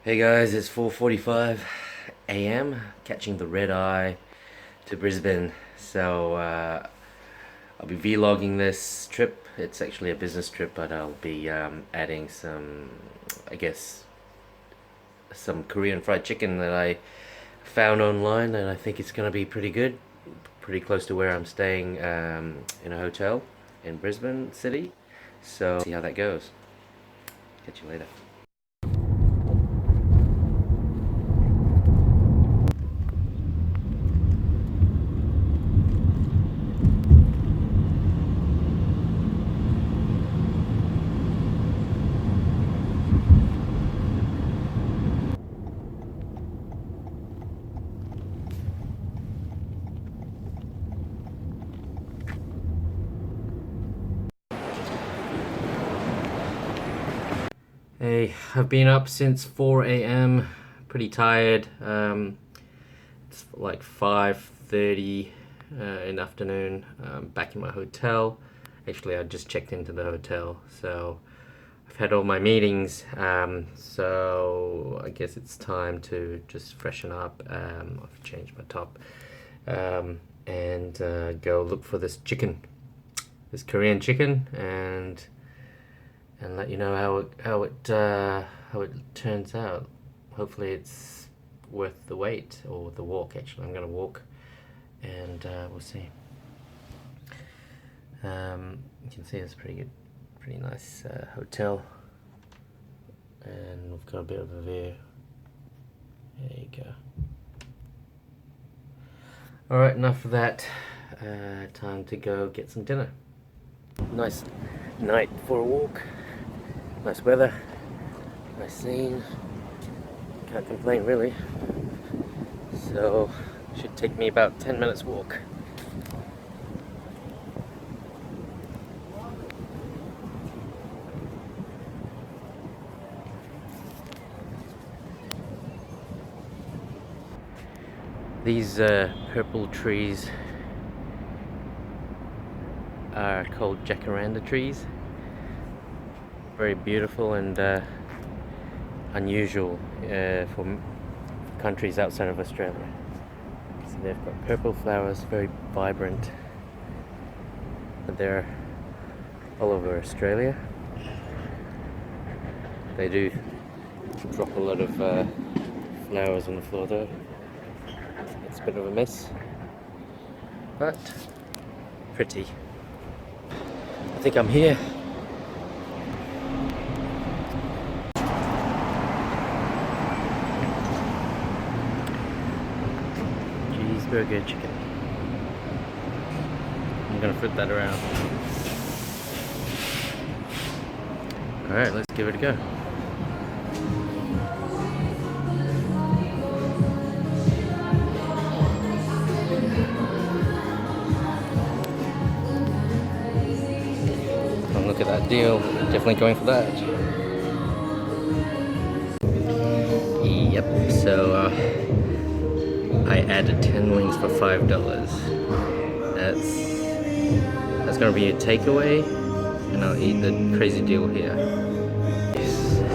Hey guys, it's 4:45 a.m. catching the red eye to Brisbane. I'll be vlogging this trip. It's actually a business trip, but I'll be adding some, I guess, some Korean fried chicken that I found online, and I think it's gonna be pretty good. Pretty close to where I'm staying in a hotel in Brisbane City. So see how that goes. Catch you later. Hey, I've been up since 4 a.m. Pretty tired. It's like 5:30 in the afternoon. Back in my hotel. Actually, I just checked into the hotel, so I've had all my meetings. So I guess it's time to just freshen up. I've changed my top and go look for this chicken, this Korean chicken, and let you know how it turns out. Hopefully, it's worth the wait or the walk. Actually, I'm gonna walk, and we'll see. You can see it's pretty good, pretty nice hotel, and we've got a bit of a view. There you go. All right, enough of that. Time to go get some dinner. Nice night for a walk. Nice weather, nice scene. Can't complain really. So, should take me about 10 minutes walk. These purple trees are called jacaranda trees. Very beautiful and unusual for countries outside of Australia. So they've got purple flowers, very vibrant. But they're all over Australia. They do drop a lot of flowers on the floor though. It's a bit of a mess, but pretty. I think I'm here. Cheeseburger chicken. I'm gonna flip that around. Alright, let's give it a go. Oh, look at that deal. Definitely going for that. Yep, so I added 10 wings for $5. That's gonna be a takeaway, and I'll eat the crazy deal here.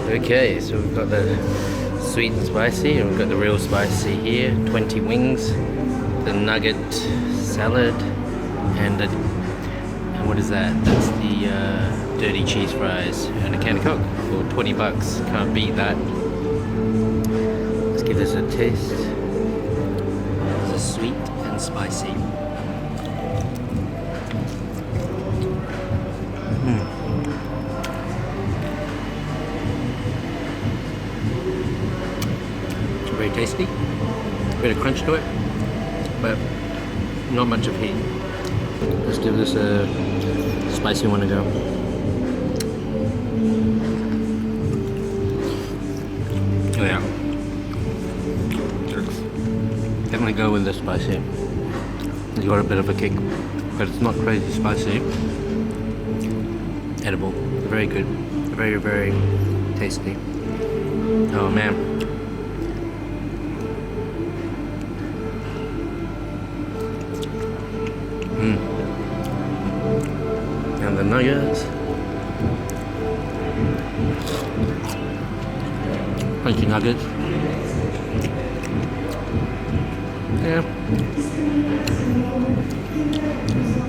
Okay, so we've got the sweet and spicy, and we've got the real spicy here. 20 wings, the nugget salad, and what is that? That's the dirty cheese fries and a can of Coke for $20. Can't beat that. Let's give this a taste. This is sweet and spicy. Very tasty. Bit of crunch to it, but not much of heat. Let's give this a spicy one to go. Oh yeah. Definitely go with the spicy. It's got a bit of a kick, but it's not crazy spicy. Edible. Very good. Very, very tasty. Oh man. And the nuggets. Crunchy crazy nuggets. Yeah,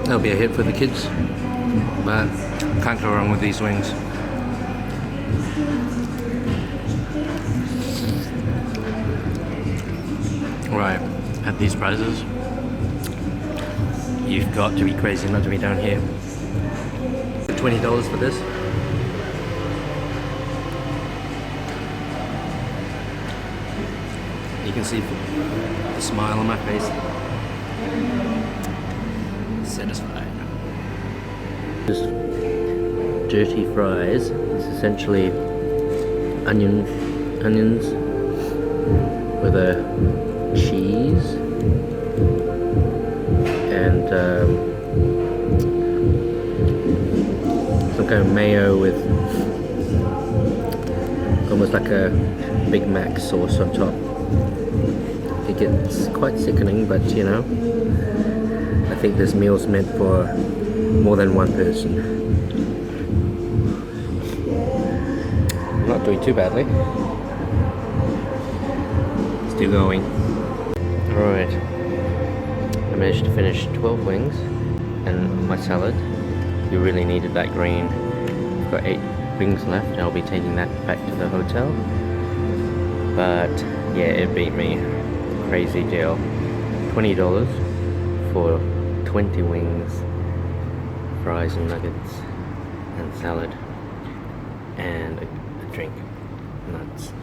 that'll be a hit for the kids, but can't go wrong with these wings. Right, at these prices, you've got to be crazy not to be down here. $20 for this. You can see the smile on my face. Satisfied. Just dirty fries. It's essentially onions with a cheese and some kind of mayo with almost like a Big Mac sauce on top. It gets quite sickening, but you know, I think this meal's meant for more than one person. I'm not doing too badly. Still going. Alright, I managed to finish 12 wings and my salad. You really needed that green. I've got 8 wings left and I'll be taking that back to the hotel. But yeah, it beat me. Crazy deal. $20 for 20 wings, fries and nuggets and salad and a drink. Nuts.